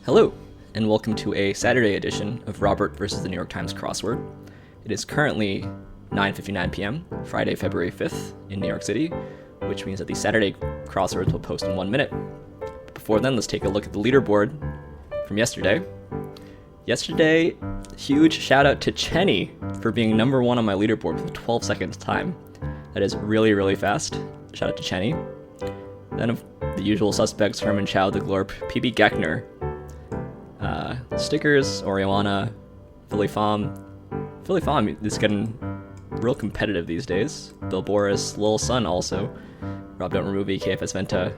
Hello, and welcome to a Saturday edition of Robert versus the New York Times Crossword. It is currently 9:59 p.m., Friday, February 5th in New York City, which means that the Saturday crosswords will post in 1 minute. But before then, let's take a look at the leaderboard from yesterday. Yesterday, huge shout out to Chenny for being number one on my leaderboard with 12 seconds time. That is really, really fast. Shout out to Chenny. Then of the usual suspects, Herman Chow, the Glorp, PB Geckner, Stickers, Oriana, Philly Fom. Philly Fom is getting real competitive these days. Bill Boris, Lil Sun also. Rob Don't Remove, KFS Venta.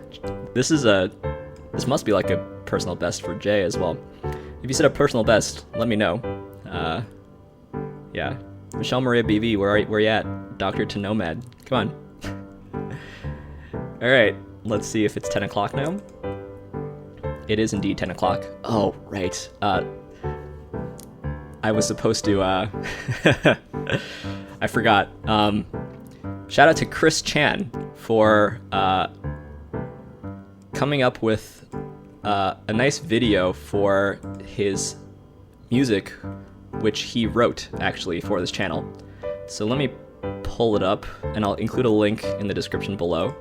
This must be like a personal best for Jay as well. If you set a personal best, let me know. Yeah. Michelle Maria BV, where you at? Dr. to Nomad. Come on. Alright, let's see if it's 10 o'clock now. It is indeed 10 o'clock. Oh, right. I was supposed to, I forgot. Shout out to Chris Chan for coming up with a nice video for his music, which he wrote, actually, for this channel. So let me pull it up, and I'll include a link in the description below.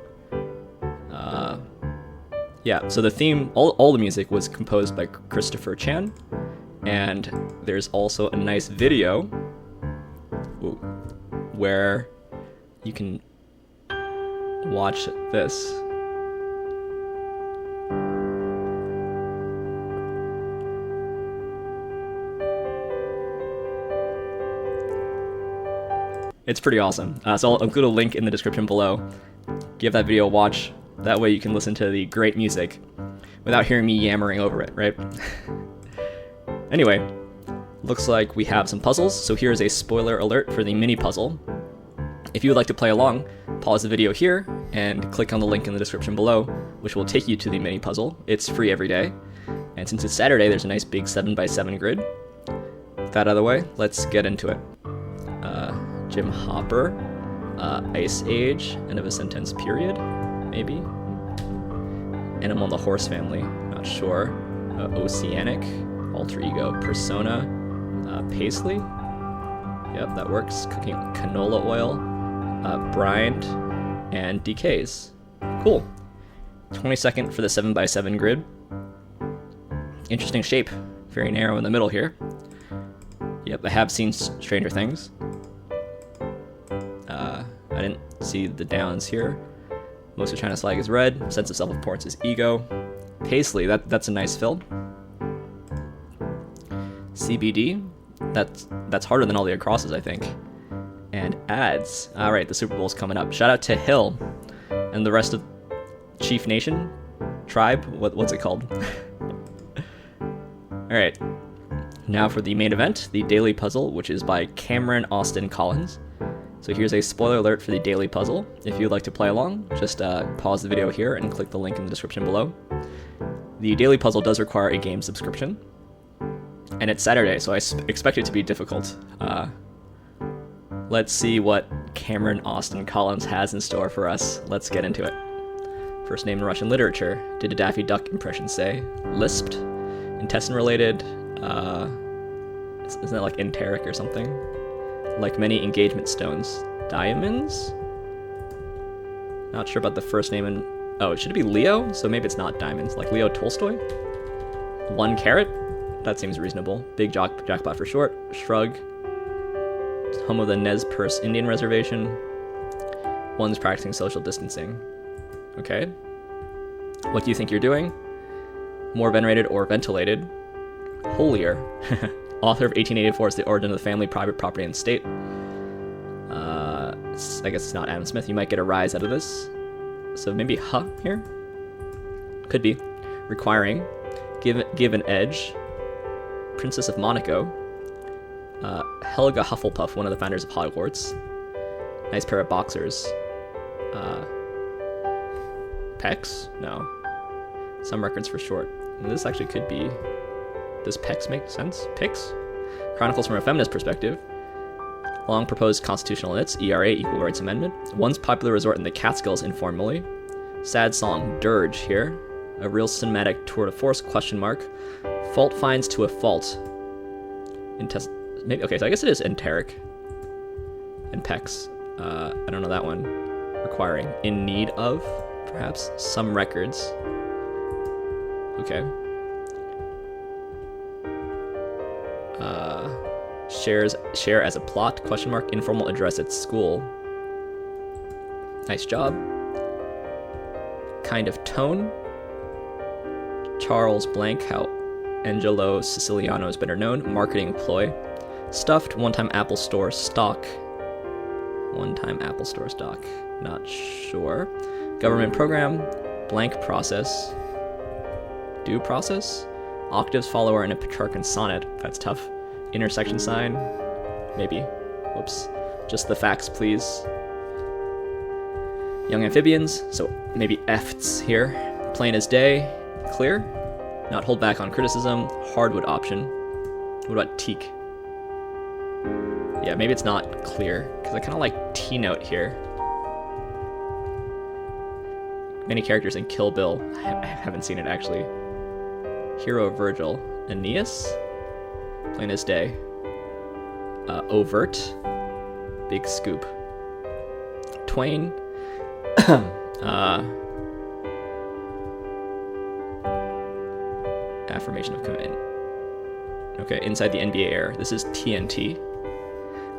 Yeah, so the theme, all the music was composed by Christopher Chan, and there's also a nice video where you can watch this. It's pretty awesome. So I'll include a link in the description below. Give that video a watch. That way you can listen to the great music without hearing me yammering over it, right? Anyway, looks like we have some puzzles, so here's a spoiler alert for the mini puzzle. If you would like to play along, pause the video here and click on the link in the description below, which will take you to the mini puzzle. It's free every day, and since it's Saturday, there's a nice big 7x7 grid. With that out of the way, let's get into it. Jim Hopper, Ice Age, end of a sentence period, maybe. Animal in the Horse Family, not sure. Oceanic, Alter Ego, Persona, Paisley. Yep, that works. Cooking canola oil, brined, and decays. Cool. 22nd for the 7x7 grid. Interesting shape. Very narrow in the middle here. Yep, I have seen Stranger Things. I didn't see the downs here. Most of China's flag is red. Sense of self-importance is ego. Paisley, that's a nice fill. CBD, that's harder than all the acrosses, I think. And ads. All right, the Super Bowl's coming up. Shout out to Hill and the rest of Chief Nation tribe. What's it called? All right. Now for the main event, the daily puzzle, which is by Kameron Austin Collins. So here's a spoiler alert for the daily puzzle. If you'd like to play along, just pause the video here and click the link in the description below. The daily puzzle does require a game subscription, and it's Saturday, so I expect it to be difficult. Let's see what Kameron Austin Collins has in store for us. Let's get into it. First name in Russian literature. Did a Daffy Duck impression say? Lisped. Intestine related. Isn't that like enteric or something? Like many engagement stones. Diamonds? Not sure about the first name in... Oh, should it be Leo? So maybe it's not diamonds. Like Leo Tolstoy? 1 carat? That seems reasonable. Big jackpot for short. Shrug. Home of the Nez Perce Indian Reservation. One's practicing social distancing. Okay. What do you think you're doing? More venerated or ventilated. Holier. Author of 1884's The Origin of the Family, Private Property, and State. I guess it's not Adam Smith. You might get a rise out of this. So maybe here? Could be. Requiring. Give an edge. Princess of Monaco. Helga Hufflepuff, one of the founders of Hogwarts. Nice pair of boxers. Pecs? No. Some records for short. This actually could be... Does Pecs make sense? Pics? Chronicles from a feminist perspective. Long proposed constitutional knits, ERA, Equal Rights Amendment. Once popular resort in the Catskills informally. Sad song, Dirge here. A real cinematic tour de force, question mark. Fault finds to a fault. Maybe, okay, so I guess it is enteric. Impex. I don't know that one. Requiring. In need of, perhaps. Some records. Okay. Share as a plot, question mark. Informal address at school. Nice job. Kind of tone. Charles Blank, how Angelo Siciliano is better known. Marketing ploy. Stuffed, one-time Apple Store stock. One-time Apple Store stock. Not sure. Government program. Blank process. Due process. Octaves follower and a Petrarchan sonnet. That's tough. Intersection sign. Maybe. Whoops. Just the facts, please. Young amphibians. So maybe EFTS here. Plain as day. Clear. Not hold back on criticism. Hardwood option. What about teak? Yeah, maybe it's not clear, because I kind of like T-note here. Many characters in Kill Bill. I haven't seen it, actually. Hero of Virgil. Aeneas? Plain as day. Overt. Big scoop. Twain. Affirmation of commitment. Okay, inside the NBA air. This is TNT.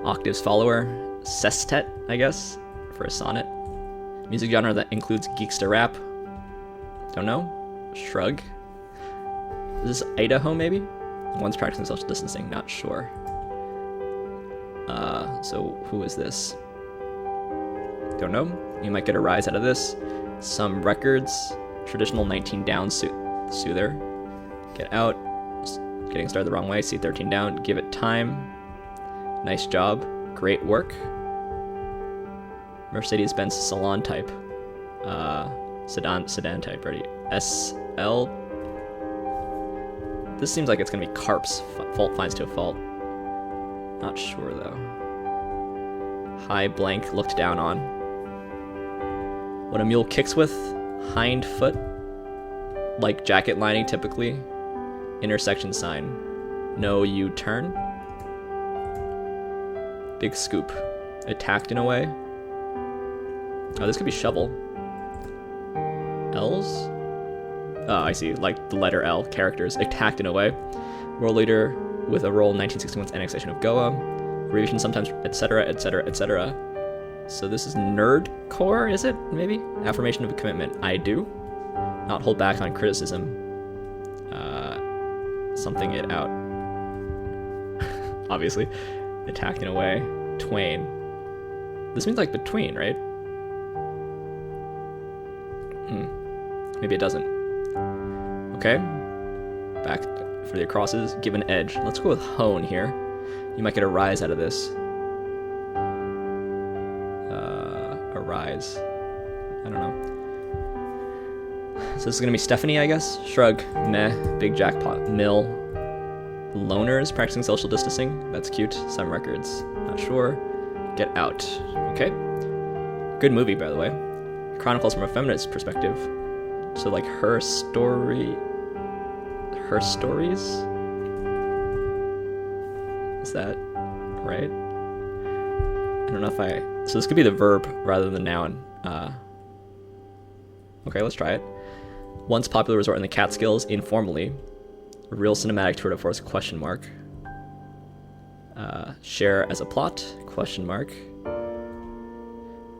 Octaves follower. Sestet, I guess, for a sonnet. Music genre that includes geekster rap. Don't know. Shrug. Is this Idaho, maybe? One's practicing social distancing, not sure. So who is this? Don't know. You might get a rise out of this. Some records. Traditional 19 down soother. Get out. Getting started the wrong way. C13 down. Give it time. Nice job. Great work. Mercedes-Benz salon type. Sedan type. Ready. SL. This seems like it's gonna be carps. Fault finds to a fault. Not sure though. High blank looked down on. What a mule kicks with. Hind foot. Like jacket lining typically. Intersection sign. No U-turn. Big scoop. Attacked in a way. Oh, this could be shovel. L's? Oh, I see. Like the letter L. Characters. Attacked in a way. World leader with a role in 1961's annexation of Goa. Abbreviation sometimes, etc., etc., etc. So this is nerdcore, is it? Maybe? Affirmation of commitment. I do. Not hold back on criticism. Something it out. Obviously. Attacked in a way. Twain. This means like between, right? Maybe it doesn't. Okay. Back for the crosses. Give an edge. Let's go with hone here. You might get a rise out of this. A rise. I don't know. So this is gonna be Stephanie, I guess. Shrug. Meh. Big jackpot. Mill. Loners practicing social distancing. That's cute. Some records. Not sure. Get out. Okay. Good movie, by the way. Chronicles from a feminist perspective. So like her story. Her stories? Is that right? I don't know if I... So this could be the verb rather than the noun. Okay, let's try it. Once popular resort in the Catskills, informally. A real cinematic tour de force, question mark. Share as a plot, question mark.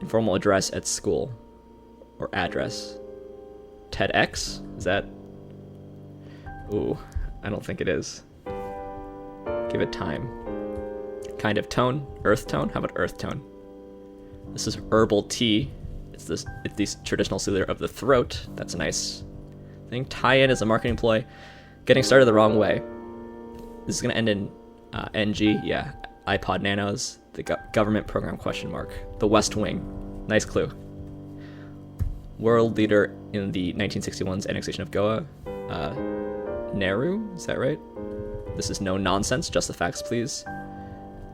Informal address at school. Or address. TEDx? Is that... Ooh, I don't think it is. Give it time. Kind of tone. Earth tone? How about earth tone? This is herbal tea. It's the traditional soother of the throat. That's a nice thing. Tie-in is a marketing ploy. Getting started the wrong way. This is going to end in NG. Yeah. iPod Nanos. The government program, question mark. The West Wing. Nice clue. World leader in the 1961's annexation of Goa. Nehru? Is that right? This is no nonsense. Just the facts, please.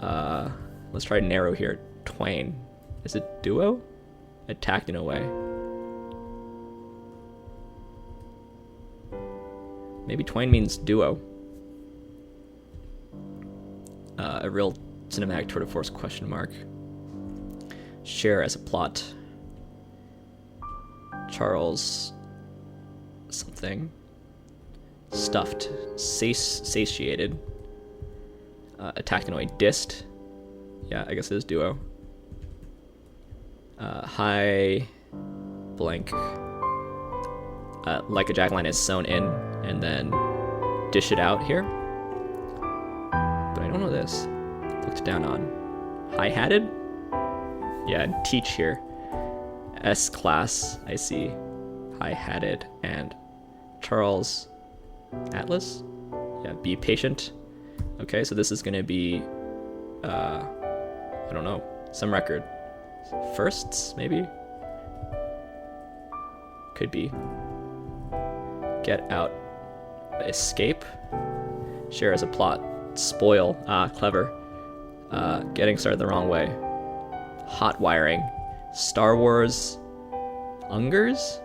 Let's try Nehru here. Twain. Is it duo? Attacked in a way. Maybe twain means duo. A real cinematic tour de force question mark. Share as a plot. Charles something. Stuffed. Satiated. Attacked annoy. Dist. Yeah, I guess it is duo. High blank. Like a jackline is sewn in and then dish it out here. But I don't know this. Looked down on. High-hatted? Yeah, teach here. S-class, I see. High-hatted. And Charles Atlas? Yeah, be patient. Okay, so this is going to be, I don't know, some record. Firsts, maybe? Could be. Get out. Escape. Share as a plot. Spoil. Clever. Getting started the wrong way. Hot wiring. Star Wars. Ungers?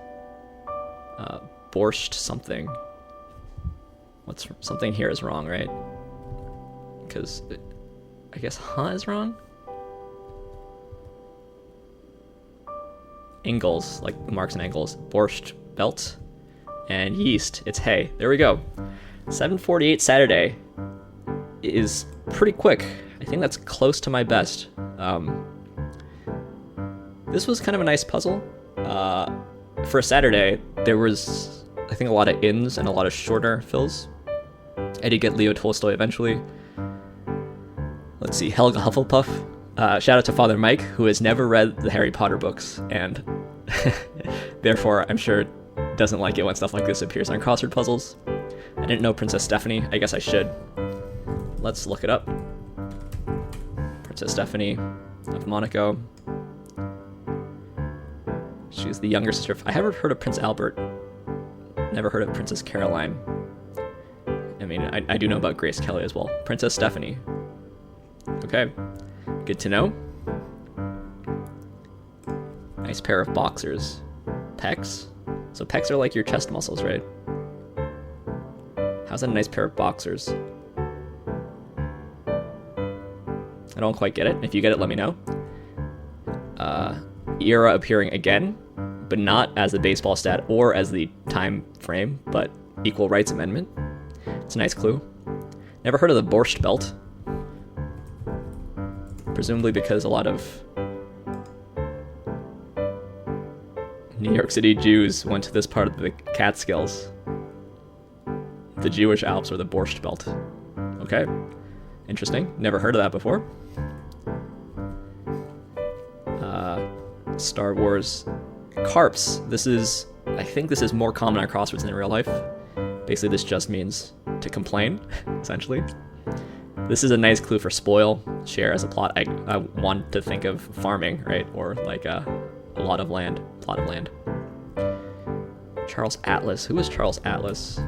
Borscht something. Something here is wrong, right? Because I guess is wrong? Ingalls, like Marx and Engels. BORSCHTBELT. And yeast. It's hay. There we go. 7:48 Saturday is pretty quick. I think that's close to my best. This was kind of a nice puzzle. For a Saturday, there was, I think, a lot of ins and a lot of shorter fills. I did get Leo Tolstoy eventually. Let's see, Helga Hufflepuff. Shout out to Father Mike, who has never read the Harry Potter books, and therefore, I'm sure, doesn't like it when stuff like this appears on crossword puzzles. I didn't know Princess Stephanie. I guess I should. Let's look it up. Princess Stephanie of Monaco. She's the younger sister of... I haven't heard of Prince Albert. Never heard of Princess Caroline. I mean, I do know about Grace Kelly as well. Princess Stephanie. Okay. Good to know. Nice pair of boxers. Pecs. So pecs are like your chest muscles, right? How's that a nice pair of boxers? I don't quite get it. If you get it, let me know. Era appearing again, but not as the baseball stat or as the time frame, but equal rights amendment. It's a nice clue. Never heard of the BORSCHTBELT. Presumably because a lot of New York City Jews went to this part of the Catskills. The Jewish Alps or the BORSCHTBELT. Okay. Interesting. Never heard of that before. Star Wars. Carps. I think this is more common on crosswords than in real life. Basically, this just means to complain, essentially. This is a nice clue for spoil. Share as a plot. I want to think of farming, right? Or like a lot of land. Plot of land. Charles Atlas. Who is Charles Atlas?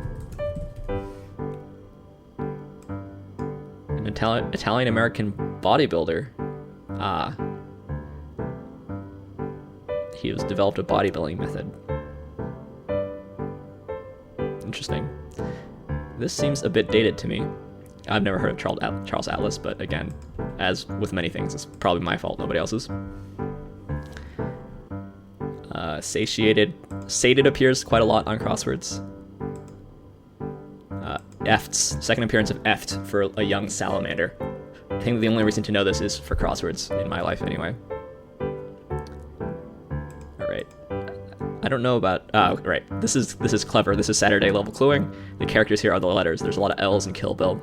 An Italian-American bodybuilder. He has developed a bodybuilding method. Interesting. This seems a bit dated to me. I've never heard of Charles Atlas, but again, as with many things, it's probably my fault, nobody else's. Satiated. Sated appears quite a lot on crosswords. EFTS. Second appearance of EFT for a young salamander. I think the only reason to know this is for crosswords, in my life anyway. Alright. I don't know about... right. This is clever. This is Saturday level cluing. The characters here are the letters. There's a lot of L's in Kill Bill.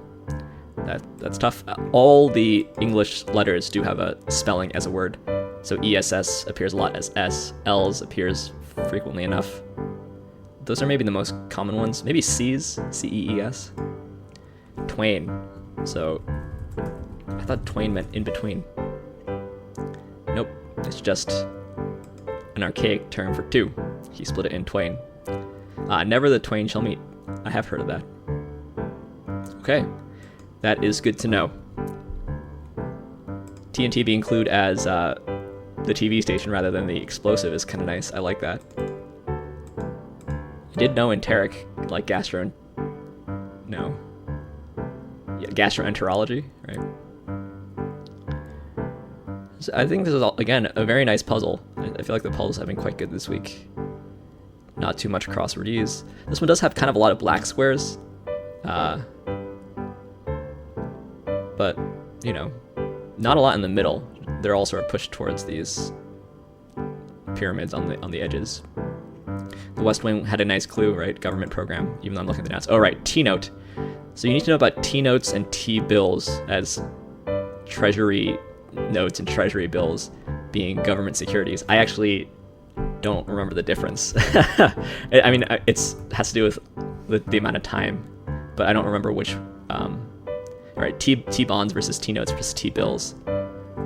That's tough. All the English letters do have a spelling as a word. So ESS appears a lot as S. L's appears frequently enough. Those are maybe the most common ones. Maybe C's. C-E-E-S. Twain. So I thought twain meant in between. Nope. It's just an archaic term for two. He split it in twain. Never the twain shall meet. I have heard of that. Okay. That is good to know. TNT being clued as the TV station rather than the explosive is kind of nice. I like that. I did know enteric, like no. Yeah, gastroenterology, right? So I think this is, again, a very nice puzzle. I feel like the puzzles have been quite good this week. Not too much crosswordese. This one does have kind of a lot of black squares. But, you know, not a lot in the middle. They're all sort of pushed towards these pyramids on the edges. The West Wing had a nice clue, right? Government program, even though I'm looking at the notes. Oh, right, T-note. So you need to know about T-notes and T-bills as treasury notes and treasury bills being government securities. I actually don't remember the difference. I mean, it has to do with the amount of time, but I don't remember which. Right, T-bonds versus T-notes versus T-bills.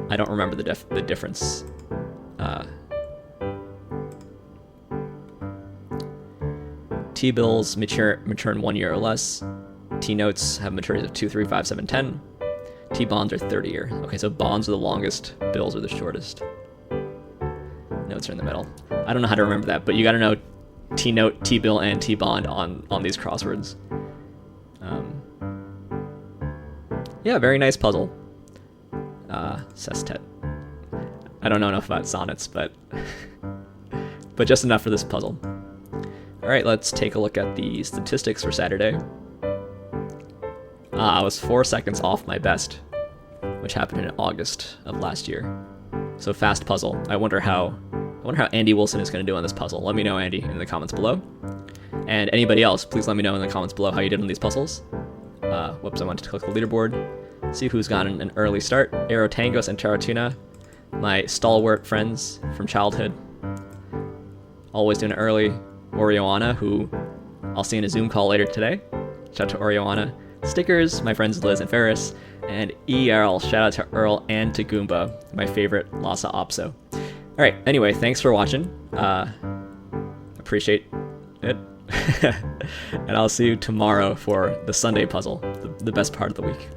I don't remember the difference. T-bills mature in 1 year or less. T-notes have maturities of 2, 3, 5, 7, 10. T-bonds are 30 year. Okay, so bonds are the longest, bills are the shortest. Notes are in the middle. I don't know how to remember that, but you gotta know T-note, T-bill, and T-bond on these crosswords. Yeah, very nice puzzle. Sestet. I don't know enough about sonnets, but just enough for this puzzle. All right, let's take a look at the statistics for Saturday. I was 4 seconds off my best, which happened in August of last year. So fast puzzle. I wonder how Andy Wilson is going to do on this puzzle. Let me know, Andy, in the comments below. And anybody else, please let me know in the comments below how you did on these puzzles. Whoops, I wanted to click the leaderboard. See who's gotten an early start. Aero Tangos and Taratuna, my stalwart friends from childhood. Always doing it early. Orioana, who I'll see in a Zoom call later today. Shout out to Orioana. Stickers, my friends Liz and Ferris. And ERL, shout out to Earl and to Goomba, my favorite Lhasa Apso. Alright, anyway, thanks for watching. Appreciate it. And I'll see you tomorrow for the Sunday puzzle, the best part of the week.